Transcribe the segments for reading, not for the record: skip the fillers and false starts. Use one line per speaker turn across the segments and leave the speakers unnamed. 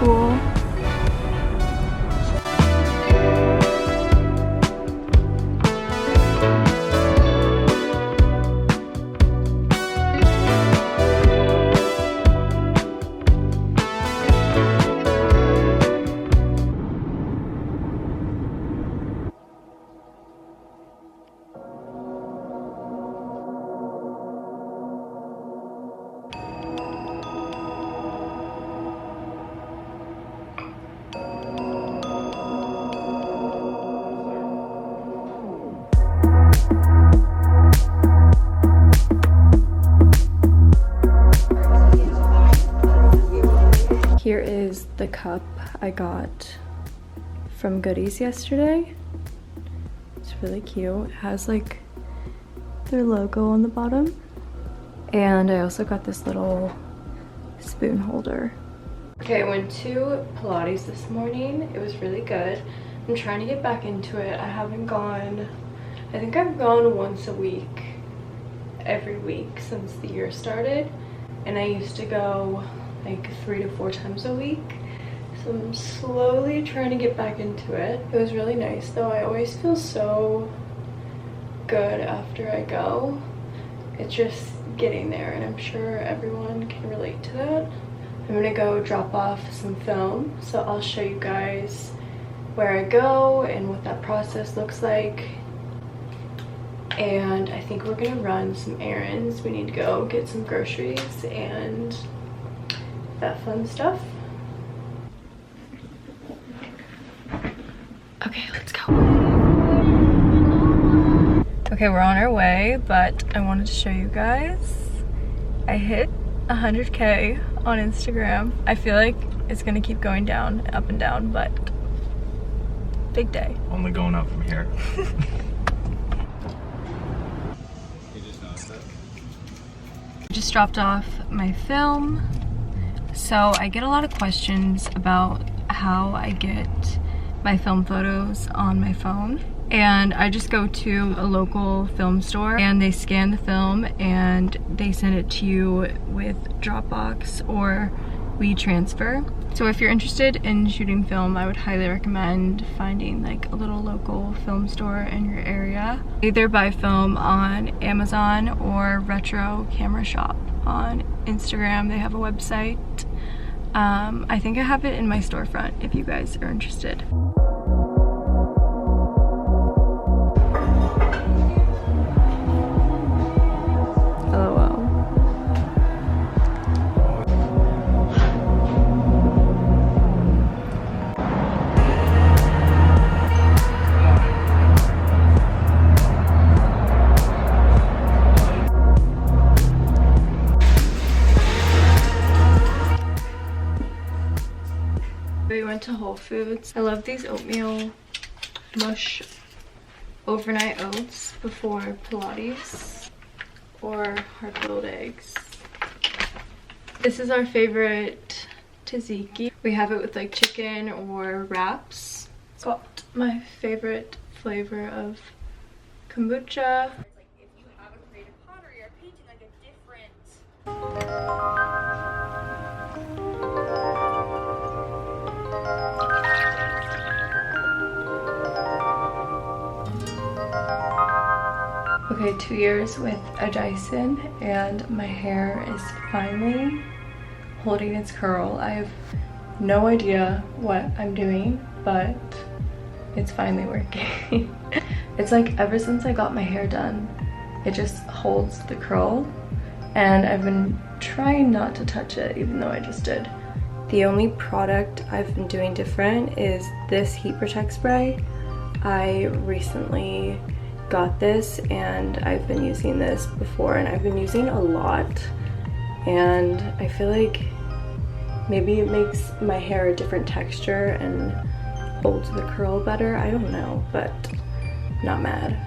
cool. Here is the cup I got from Goodies yesterday. It's really cute. It has like their logo on the bottom. And I also got this little spoon holder. Okay, I went to Pilates this morning. It was really good. I'm trying to get back into it. I haven't gone, I think I've gone once a week, every week since the year started. And I used to go like 3 to 4 times a week. So I'm slowly trying to get back into it. It was really nice though. I always feel so good after I go. It's just getting there, and I'm sure everyone can relate to that. I'm gonna go drop off some film, so I'll show you guys where I go and what that process looks like. And I think we're gonna run some errands. We need to go get some groceries and that fun stuff. Okay, let's go. Okay, we're on our way, but I wanted to show you guys. I hit 100K on Instagram. I feel like it's gonna keep going down, up and down, but big day.
Only going up from here.
Just dropped off my film. So I get a lot of questions about how I get my film photos on my phone. And I just go to a local film store and they scan the film and they send it to you with Dropbox or WeTransfer. So if you're interested in shooting film, I would highly recommend finding like a little local film store in your area. Either buy film on Amazon or Retro Camera Shop on Instagram. They have a website. I think I have it in my storefront if you guys are interested. We went to Whole Foods. I love these oatmeal mush overnight oats before Pilates or hard-boiled eggs. This is our favorite tzatziki. We have it with like chicken or wraps. Got my favorite flavor of kombucha.
Like if you have a creative pottery or painting like a different
Okay, 2 years with a Dyson and my hair is finally holding its curl. I have no idea what I'm doing, but it's finally working. It's like ever since I got my hair done, it just holds the curl, and I've been trying not to touch it even though I just did. The only product I've been doing different is this heat protect spray. I recently got this and I've been using this before, and I've been using a lot, and I feel like maybe it makes my hair a different texture and holds the curl better. I don't know, but not mad.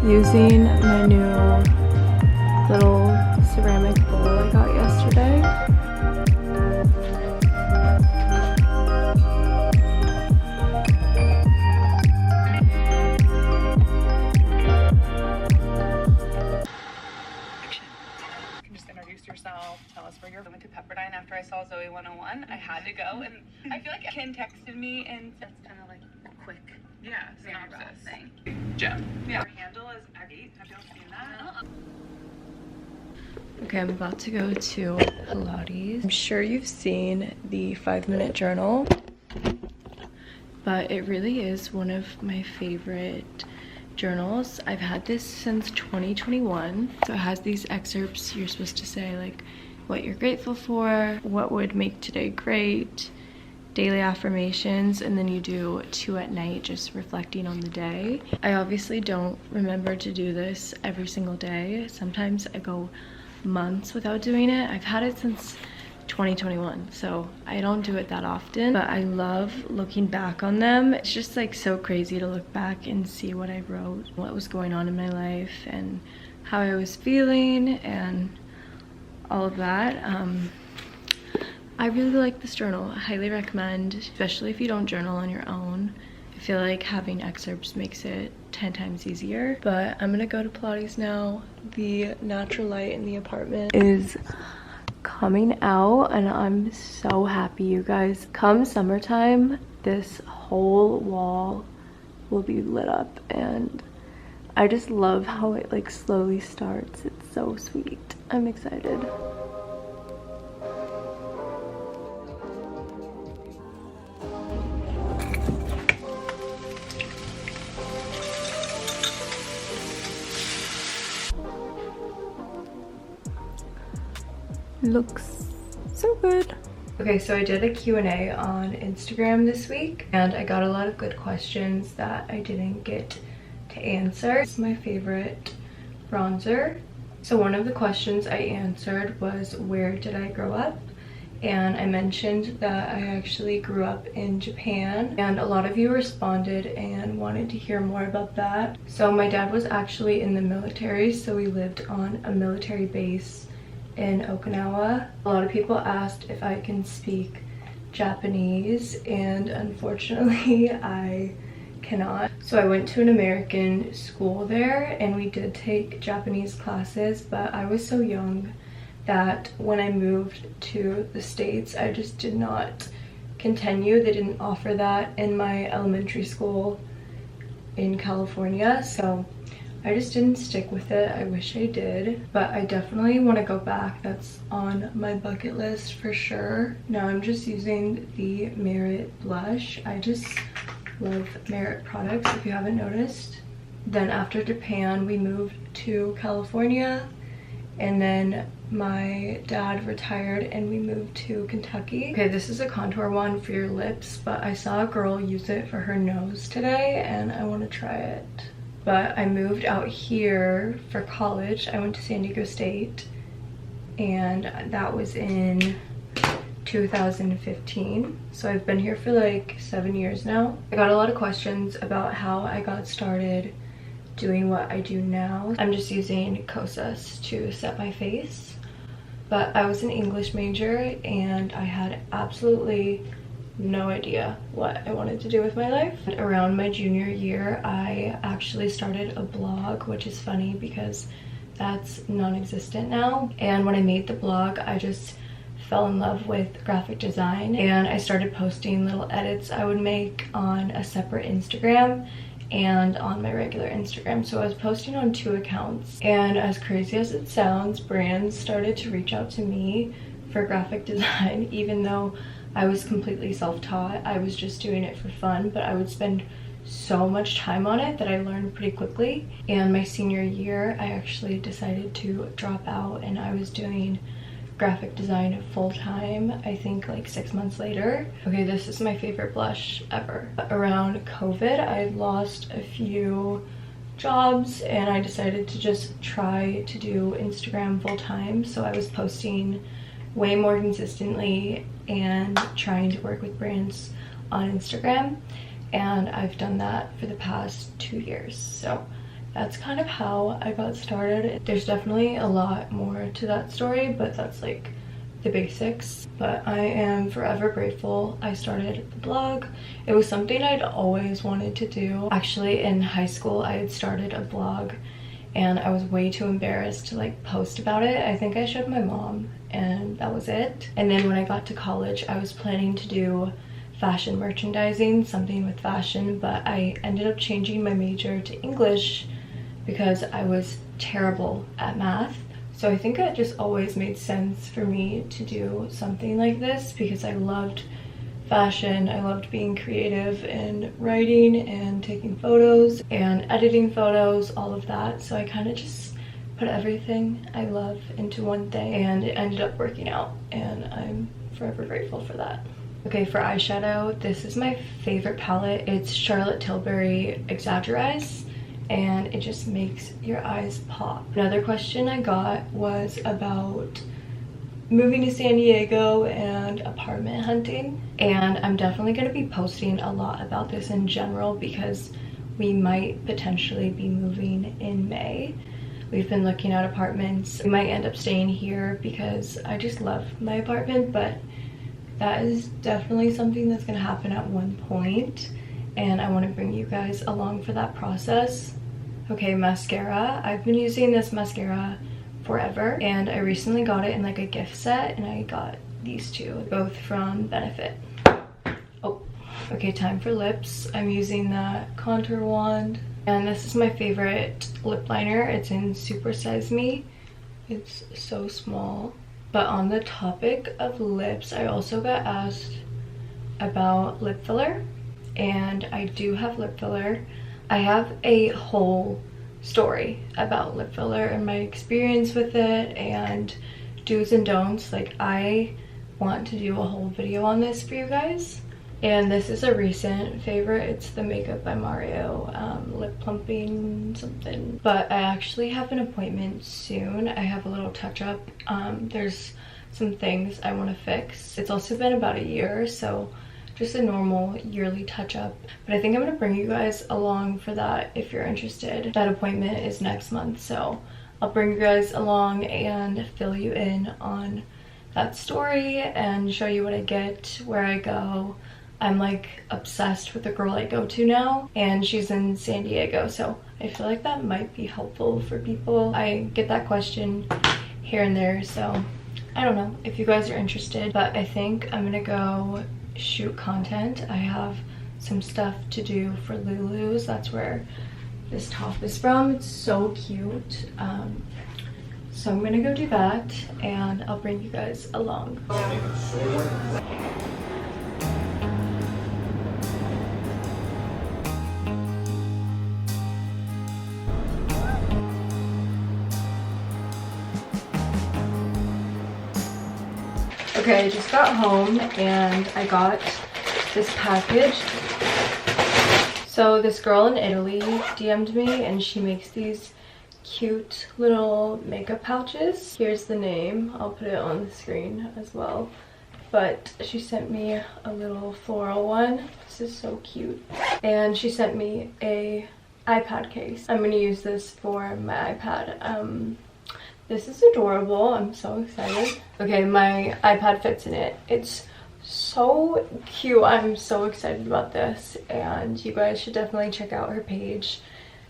using my new little ceramic bowl I got yesterday.
Yourself, tell us where you're going. To Pepperdine after I saw Zoe 101. I had to go, and I feel like Ken texted me, and that's kind of like a quick synopsis thing. Gem. Yeah. Her handle is Aggie. Have y'all seen that?
Okay, I'm about to go to Pilates. I'm sure you've seen the 5-minute journal, but it really is one of my favorite journals. I've had this since 2021. So it has these excerpts. You're supposed to say like what you're grateful for, what would make today great, daily affirmations, and then you do 2 at night, just reflecting on the day. I obviously don't remember to do this every single day. Sometimes I go months without doing it. I've had it since 2021, so I don't do it that often, but I love looking back on them. It's just like so crazy to look back and see what I wrote, what was going on in my life, and how I was feeling, and all of that. I really like this journal. I highly recommend, especially if you don't journal on your own. I feel like having excerpts makes it 10 times easier. But I'm gonna go to Pilates now. The natural light in the apartment is coming out, and I'm so happy, you guys. Come summertime, this whole wall will be lit up, and I just love how it like slowly starts. It's so sweet. I'm excited. Looks so good. Okay, so I did a Q&A on Instagram this week, and I got a lot of good questions that I didn't get to answer. It's my favorite bronzer. So one of the questions I answered was, where did I grow up? And I mentioned that I actually grew up in Japan, and a lot of you responded and wanted to hear more about that. So my dad was actually in the military, so we lived on a military base in Okinawa. A lot of people asked if I can speak Japanese, and unfortunately I cannot. So I went to an American school there, and we did take Japanese classes, but I was so young that when I moved to the States, I just did not continue. They didn't offer that in my elementary school in California, so I just didn't stick with it. I wish I did, but I definitely want to go back. That's on my bucket list for sure. Now I'm just using the Merit blush. I just love Merit products, if you haven't noticed. Then after Japan, we moved to California, and then my dad retired and we moved to Kentucky. Okay, this is a contour one for your lips, but I saw a girl use it for her nose today and I want to try it. But I moved out here for college. I went to San Diego State, and that was in 2015. So I've been here for like 7 years now. I got a lot of questions about how I got started doing what I do now. I'm just using Kosas to set my face. But I was an English major, and I had absolutely no idea what I wanted to do with my life. Around my junior year, I actually started a blog, which is funny because that's non-existent now. And when I made the blog, I just fell in love with graphic design, and I started posting little edits I would make on a separate Instagram and on my regular Instagram. So I was posting on 2 accounts, and as crazy as it sounds, brands started to reach out to me for graphic design, even though I was completely self-taught. I was just doing it for fun, but I would spend so much time on it that I learned pretty quickly. And my senior year, I actually decided to drop out, and I was doing graphic design full-time, I think like 6 months later. Okay, this is my favorite blush ever. Around COVID, I had lost a few jobs, and I decided to just try to do Instagram full-time. So I was posting way more consistently and trying to work with brands on Instagram, and I've done that for the past 2 years. So that's kind of how I got started. There's definitely a lot more to that story, but that's like the basics. But I am forever grateful I started the blog. It was something I'd always wanted to do. Actually, in high school, I had started a blog and I was way too embarrassed to like post about it. I think I showed my mom and that was it. And then when I got to college, I was planning to do fashion merchandising, something with fashion, but I ended up changing my major to English because I was terrible at math. So I think it just always made sense for me to do something like this because I loved fashion. I loved being creative and writing and taking photos and editing photos, all of that. So I kind of just put everything I love into one thing and it ended up working out and I'm forever grateful for that. Okay, for eyeshadow, this is my favorite palette. It's Charlotte Tilbury Exaggerize and it just makes your eyes pop. Another question I got was about moving to San Diego and apartment hunting, and I'm definitely going to be posting a lot about this in general because we might potentially be moving in May. We've been looking at apartments. We might end up staying here because I just love my apartment, but that is definitely something that's going to happen at one point and I want to bring you guys along for that process. Okay, mascara. I've been using this mascara forever and I recently got it in like a gift set and I got these two, both from Benefit. Oh, okay, time for lips. I'm using the contour wand and this is my favorite lip liner. It's in Super Size Me. It's so small. But on the topic of lips, I also got asked about lip filler and I do have lip filler. I have a whole story about lip filler and my experience with it and do's and don'ts. Like, I want to do a whole video on this for you guys. And this is a recent favorite. It's the Makeup by Mario lip plumping something. But I actually have an appointment soon. I have a little touch up. There's some things I want to fix. It's also been about a year, so just a normal yearly touch-up. But I think I'm going to bring you guys along for that if you're interested. That appointment is next month, so I'll bring you guys along and fill you in on that story and show you what I get, where I go. I'm like obsessed with the girl I go to now and she's in San Diego, so I feel like that might be helpful for people. I get that question here and there, so I don't know if you guys are interested, but I think I'm gonna go shoot content. I have some stuff to do for Lulu's. That's where this top is from. It's so cute. So I'm gonna go do that and I'll bring you guys along. Okay, I just got home and I got this package. So this girl in Italy DM'd me and she makes these cute little makeup pouches. Here's the name. I'll put it on the screen as well. But she sent me a little floral one. This is so cute. And she sent me a iPad case. I'm gonna use this for my iPad. This is adorable. I'm so excited. Okay, my iPad fits in it. It's so cute. I'm so excited about this and you guys should definitely check out her page.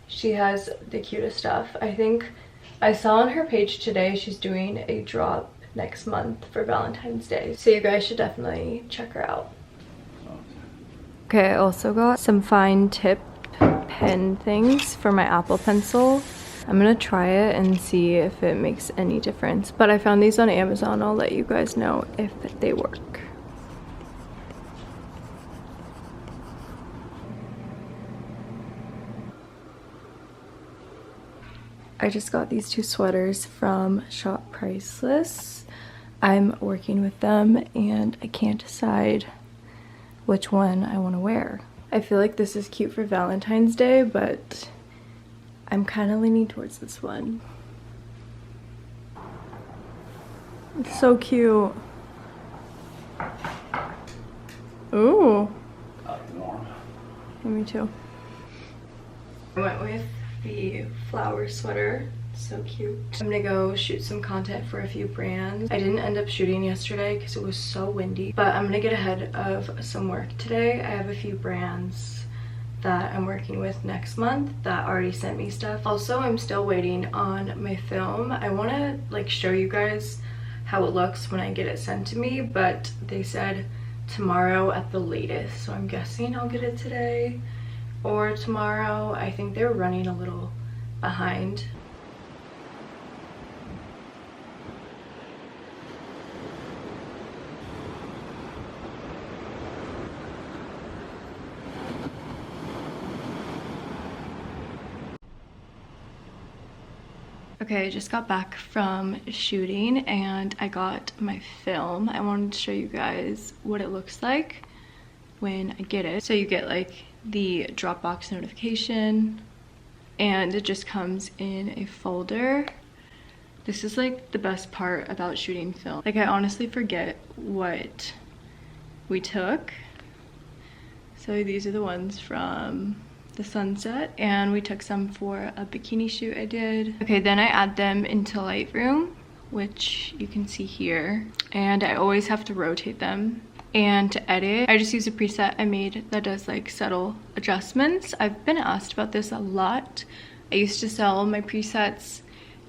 She has the cutest stuff. I think I saw on her page today she's doing a drop next month for Valentine's Day. So you guys should definitely check her out. Okay, I also got some fine tip pen things for my Apple Pencil. I'm gonna try it and see if it makes any difference. But I found these on Amazon. I'll let you guys know if they work. I just got these two sweaters from Shop Priceless. I'm working with them and I can't decide which one I want to wear. I feel like this is cute for Valentine's Day, but I'm kind of leaning towards this one. It's so cute. Ooh. Me too. I went with the flower sweater. So cute. I'm gonna go shoot some content for a few brands. I didn't end up shooting yesterday because it was so windy, but I'm gonna get ahead of some work today. I have a few brands that I'm working with next month that already sent me stuff. Also, I'm still waiting on my film. I want to like show you guys how it looks when I get it sent to me, but they said tomorrow at the latest, so I'm guessing I'll get it today or tomorrow. I think they're running a little behind. Okay, I just got back from shooting and I got my film. I wanted to show you guys what it looks like when I get it. So you get like the Dropbox notification and it just comes in a folder. This is like the best part about shooting film. Like I honestly forget what we took. So these are the ones from the sunset, and we took some for a bikini shoot I did. Okay, then I add them into Lightroom, which you can see here, and I always have to rotate them. And to edit, I just use a preset I made that does like subtle adjustments. I've been asked about this a lot. I used to sell my presets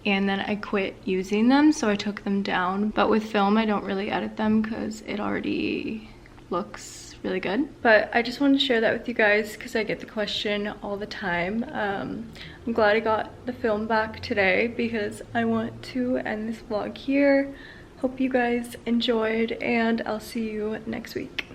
and then I quit using them, so I took them down. But with film, I don't really edit them because it already looks really good. But I just wanted to share that with you guys because I get the question all the time. I'm glad I got the film back today because I want to end this vlog here. Hope you guys enjoyed and I'll see you next week.